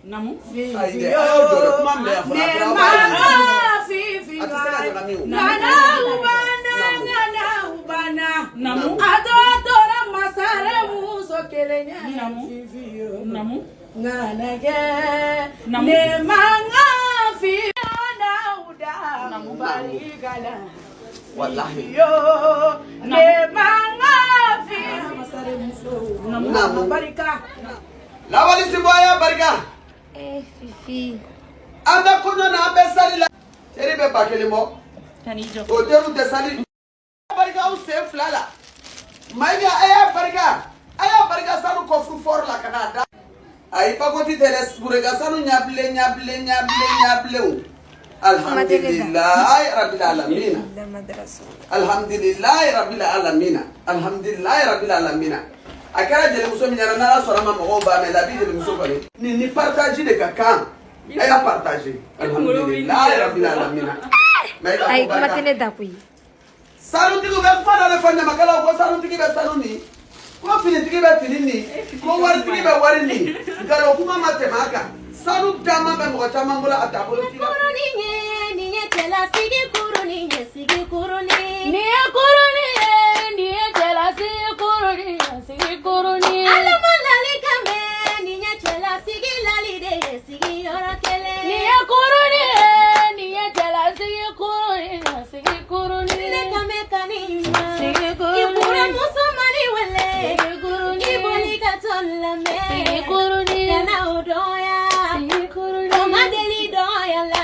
Namu. Fifi. Nana ubana. Namu. Adora masare muso kelenya. Namu. Namu. Nana ge. Ne manga fifi na uda. Namu barigala. Wallahi. Yo. Ne manga fifi masare muso. Namu barika. La valise boya barika. Fifi. Anda kono na besali la. Eri be bakele mo. Kani jo. O deru de sali. Barika o se flala. Maiga aya barika sanu kofu for la kanada. Ai pakoti teles burega sanu nyable. Alhamdulillah rabbil alamin. Alhamdulillah rabbil alamin. Akara jele muso minyana na sora ma mo ba me la bi jele muso bale. Ni partager de kakan. Aya partager. Alhamdulillah rabbil alamin. Ai kuma tene da kui. Salu tigo be fana le fanya makala ko salu tigo be salu ni. Ko fini tigo be fini ni. Ko wari tigo be wari ni. Ngaro kuma matemaka. Salu dama be mo chama ngola atabolo tigo. Ni tela sigi kuruni. Ni tela sigi kuruni. Alamalali kame ni tela sigi lali de sigi orakele. Ni tela sigi kuruni. Le kame kanima. Sigi kuruni. Ibura musomani wele. Sigi kuruni. Iboli katola me. Sigi kuruni. Kana odoya. Sigi kuruni. Omadeli doya la.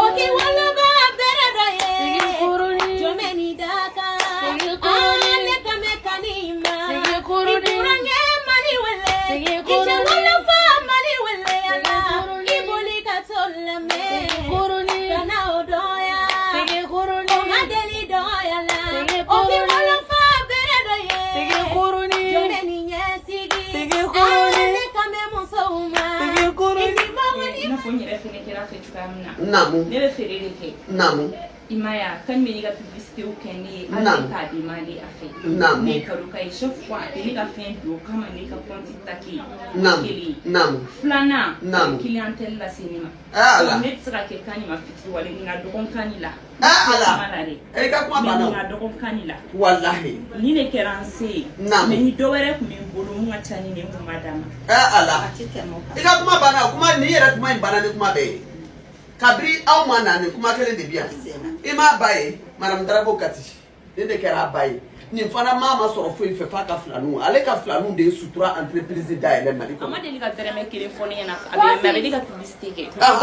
Oki wala ba bere doye. Sigi kuruni. Jomeni daka. Sigi kuruni. Le kame kanima. Sigi kuruni. Ibura mani wele. Sigi kuruni. Iche wala fa mani wele ala. Sigi kuruni. Iboli katola me. Sigi kuruni. Kana odoya. Sigi kuruni. Omadeli doya la. Sigi Oki kuruni. wala fa bere doye. Sigi kuruni. Jomeni nyesigi. Sigi kuruni. Le kame musoma. Sigi kuruni. Nafonyere fene kera fetukamna. Namu. Nebe ferereke. Namu. Imaya kan meni ga publicité ou keni Namu. ka demandé afé. Namu. Mais karuka chaque fois ni ga fin do kama ni ka konti taki. Namu. Flana. Namu. Clientèle la cinéma. Ala. Ne tsira ke kani ma fiti wala ni na dokon kanila. Ala. Eri ka kuma Ni bana. na dokon kanila. Wallahi. Ni ne keranse. Namu. Mais ni dowere ku min bolo mu ngata ni ne mu madama. Ala. Ika kuma bana kuma ni yera kuma bana ni kuma be. Kabri au mana ni kuma kele de bia. Ima baye madame Darabo kati. Dende kera baye. Ni fana mama soro fo ife fa ka flanu. Ale ka flanu de sutura entreprise da ele mali ko. Amade ni ga tere me kire foni na abi me be ni ga publicité ke. Ah,